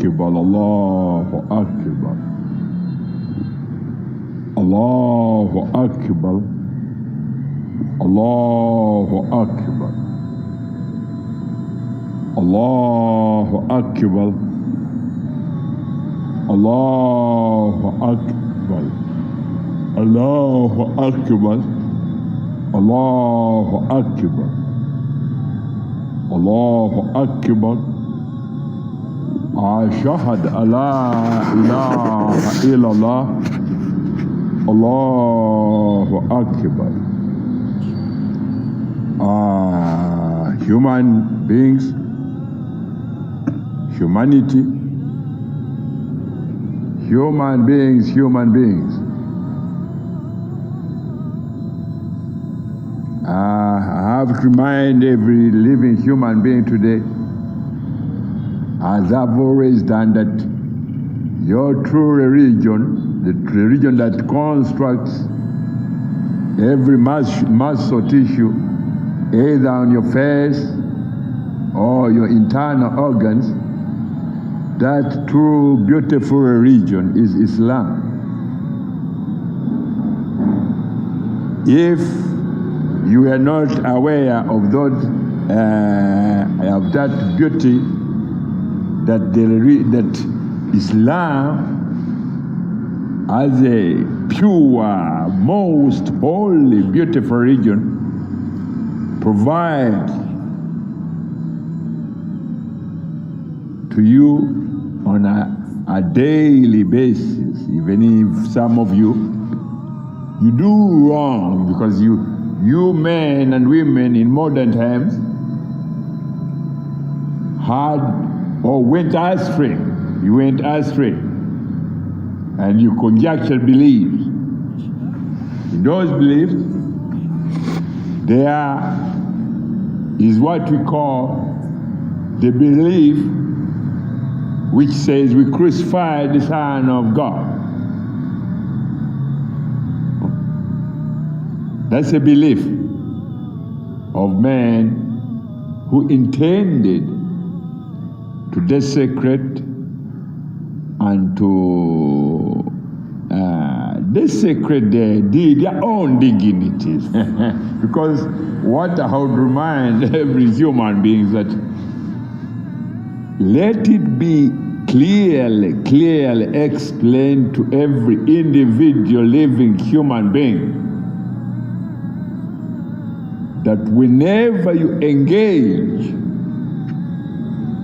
Akbar, Allahu Akbar. Allahu Akbar. Allahu Akbar. Allahu Akbar. Allahu Akbar. Allahu Akbar. Allahu Akbar. Allahu Akbar. Ashhadu an la ilaha illallah. Allahu Akbar. Human beings, humanity, human beings. I have to remind every living human being today, as I've always done, that your true religion, the religion that constructs every muscle tissue, either on your face or your internal organs, that true beautiful religion is Islam. If you are not aware of that beauty, that Islam as a pure, most holy, beautiful religion provide to you on a daily basis, even if some of you do wrong, because you men and women in modern times had or went astray. You went astray, and you conjectured beliefs. In those beliefs, there is what we call the belief which says we crucified the Son of God. That's a belief of men who intended to desecrate and to desecrate their own dignities. Because what I would remind every human being is that let it be clearly explained to every individual living human being that whenever you engage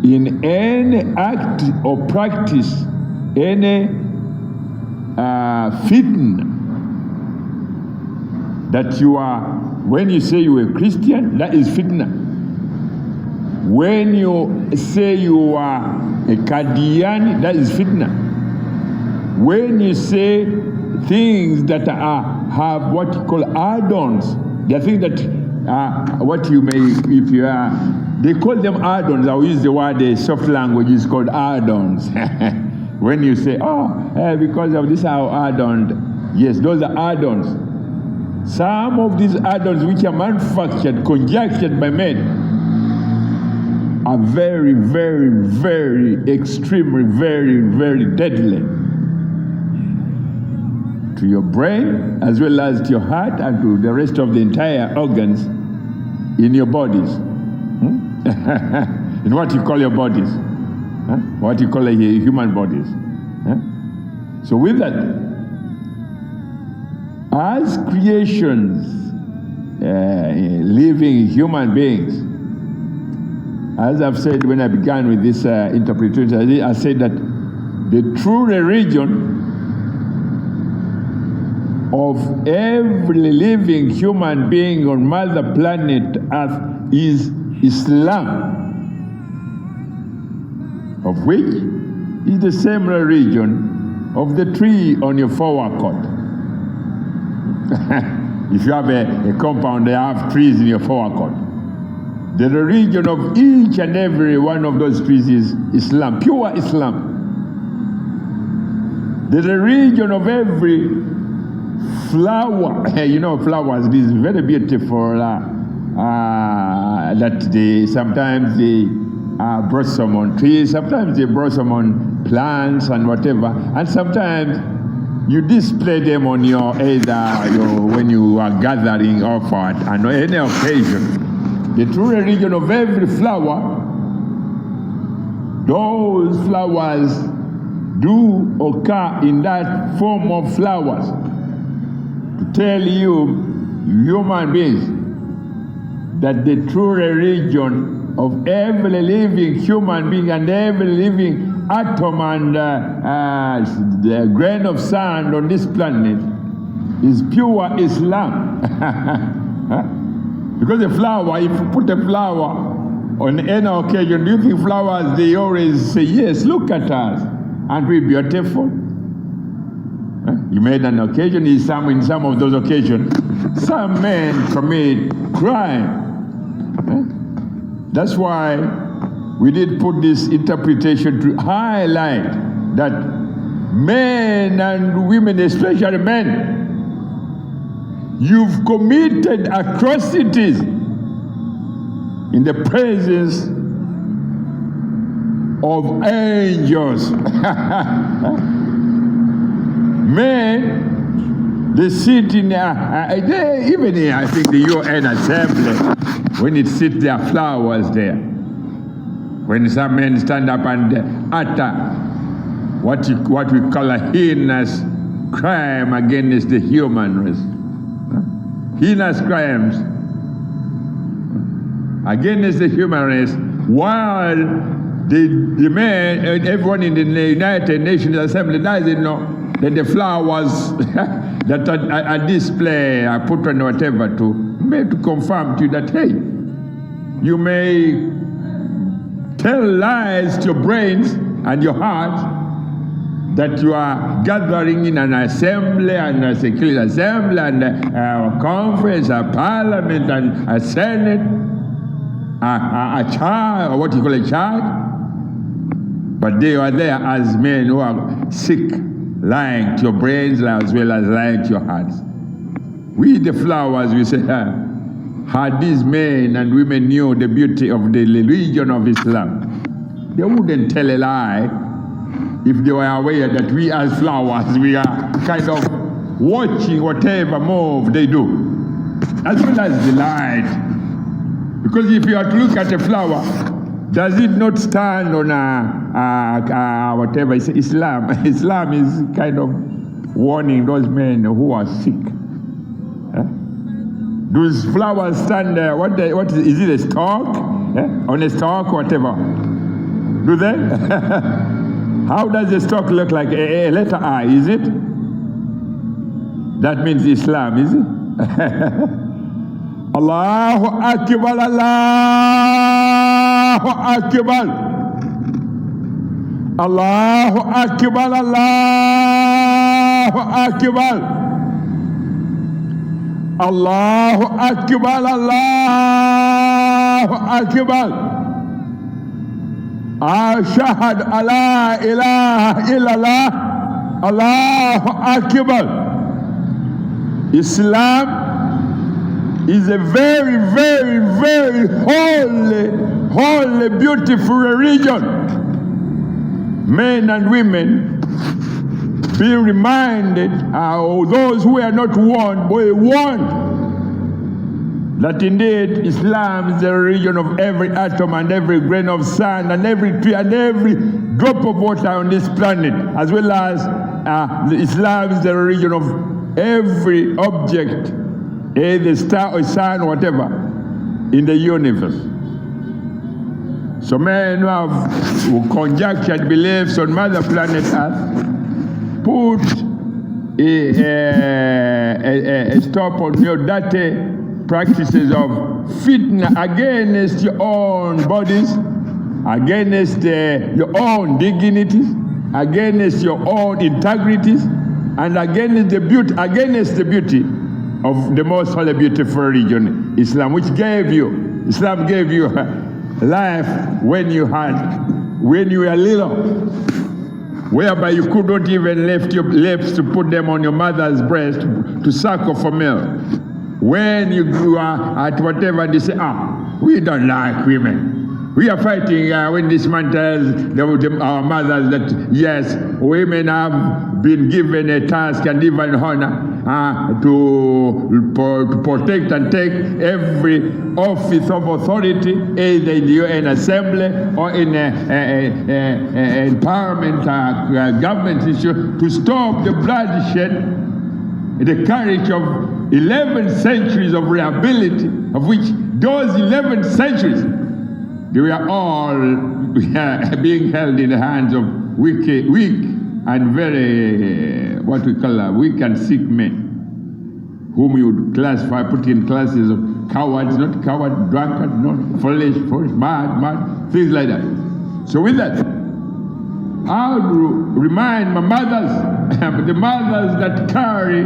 in any act or practice, any fitna, that you are, when you say you are a Christian, that is fitna. When you say you are a Qadiani, that is fitna. When you say things that have what you call add-ons, they are things that what you may, if you are, they call them add-ons. I'll use the word, the soft language is called add-ons. When you say, because of this our add-on, yes, those are add-ons. Some of these add-ons which are manufactured, conjectured by men, are very, very, very extremely, very, very deadly to your brain, as well as to your heart and to the rest of the entire organs in your bodies. In what you call your bodies. What you call human bodies. So with that, as creations, living human beings, as I've said when I began with this interpretation, I said that the true religion of every living human being on Mother Planet Earth is Islam, of which is the same religion of the tree on your forecourt. If you have a compound, they have trees in your forecourt. The religion of each and every one of those trees is Islam, pure Islam. The religion of every flower, flowers, this is very beautiful, that they sometimes they blossom on trees, sometimes they blossom on plants and whatever, and sometimes you display them on your when you are gathering or for on any occasion. The true religion of every flower, those flowers do occur in that form of flowers to tell you, human beings, that the true religion of every living human being and every living atom and the grain of sand on this planet is pure Islam. Because a flower, if you put a flower on any occasion, do you think flowers, they always say, yes, look at us, aren't we beautiful? You made an occasion, in some of those occasions, some men commit crime. That's why we did put this interpretation to highlight that men and women, especially men, you've committed atrocities in the presence of angels. Men, they sit in even in, I think, the UN Assembly, when it sits there, flowers there. When some men stand up and utter what we call a heinous crime against the human race. Heinous crimes against the human race, while the men and everyone in the United Nations Assembly doesn't know that the flowers that are display are put on whatever to confirm to you that, hey, you may tell lies to your brains and your heart that you are gathering in an assembly and a secret assembly and a conference, a parliament and a senate, a child, or what you call a child. But they are there as men who are sick, lying to your brains as well as lying to your hearts. We, the flowers, we say, had these men and women knew the beauty of the religion of Islam, they wouldn't tell a lie if they were aware that we as flowers, we are kind of watching whatever move they do, as well as the light. Because if you are to look at a flower, does it not stand on whatever? It's Islam. Islam is kind of warning those men who are sick. Those flowers stand there. What is it, a stalk? On a stalk, whatever. Do they? How does the stalk look like? A letter I, is it? That means Islam, is it? Allahu Akbar, Allahu Akbar. Allahu Akbar, Allahu Akbar. Allahu Akbar, Allahu Akbar. Ashhadu alla ilaha illallah, Allahu Akbar. Islam is a very, very, very holy, beautiful religion. Men and women be reminded, those who are not warned, be warned, that indeed Islam is the religion of every atom and every grain of sand and every tree and every drop of water on this planet, as well as Islam is the religion of every object, the star or sun or whatever, in the universe. So men who conjectured beliefs on Mother Planet Earth put a stop on your dirty practices of fitna against your own bodies, against your own dignities, against your own integrities, and against the beauty of the most holy, beautiful religion, Islam, which Islam gave you life when you were little, whereby you could not even lift your lips to put them on your mother's breast to suckle for milk. When you grew up at whatever, they say, we don't like women. We are fighting when this man tells our mothers that, yes, women have been given a task and even honor to protect and take every office of authority, either in the UN Assembly or in empowerment government issue, to stop the bloodshed, the courage of 11 centuries of reliability, of which those 11 centuries, they were all being held in the hands of weak and very, what we call weak and sick men, whom you would classify, put in classes of cowards, not coward, drunkard, not foolish, mad, things like that. So with that, I would remind my mothers, the mothers that carry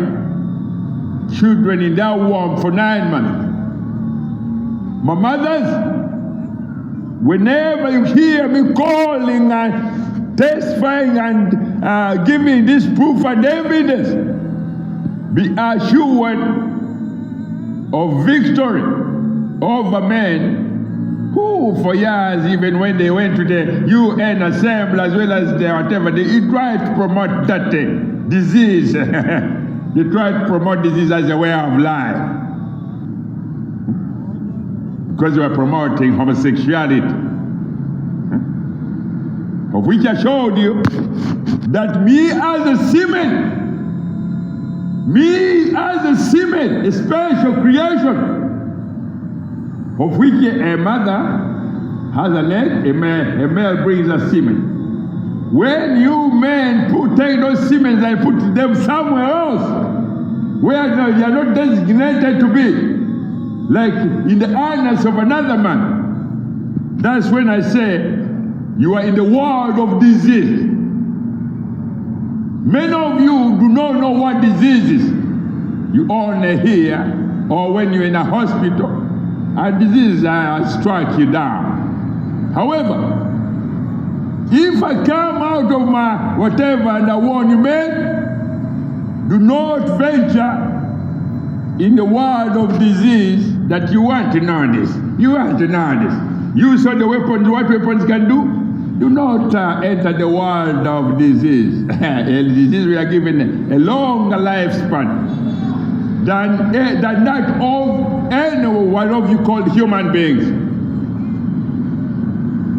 children in their womb for 9 months. My mothers, whenever you hear me calling and testifying and giving this proof and evidence, be assured of victory over men who, for years, even when they went to the UN Assembly as well as the whatever, they tried to promote that disease. They tried to promote disease as a way of life, because they were promoting homosexuality, of which I showed you that me as a semen, a special creation, of which a mother has an egg, a male brings a semen. When you men take those semen and put them somewhere else, where they are not designated to be, like in the anus of another man, that's when I say you are in the world of disease. Many of you do not know what disease is. You only hear, or when you're in a hospital, and disease strike you down. However, if I come out of my whatever and I warn you, men, do not venture in the world of disease that you want to know this. You want to know this. You saw the weapons, what weapons can do. Do not enter the world of disease. Disease, we are given a longer lifespan than that of any one of you called human beings.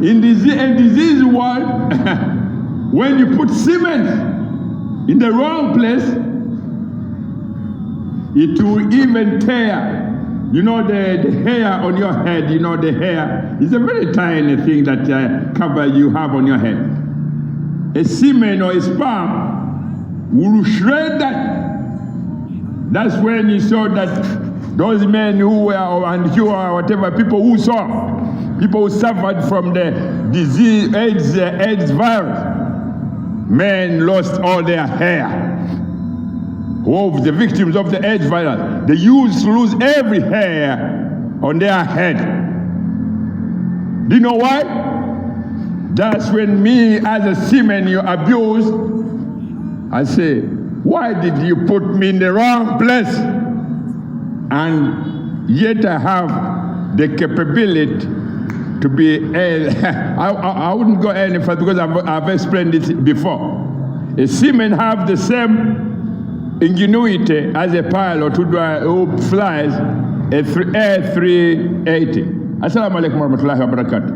In disease world, when you put semen in the wrong place, it will even tear. You know the hair on your head, you know the hair is a very tiny thing that you have on your head. A semen or a sperm will shred that. That's when you saw that those men who were, and you or whatever, people who suffered from the disease, AIDS virus, men lost all their hair. Of the victims of the AIDS virus, they used to lose every hair on their head. Do you know why? That's when me as a semen you abused, I say, why did you put me in the wrong place? And yet I have the capability to be, I wouldn't go any further because I've explained it before. A semen have the same ingenuity as a pilot who flies a A380. Assalamu alaikum warahmatullahi wabarakatuh.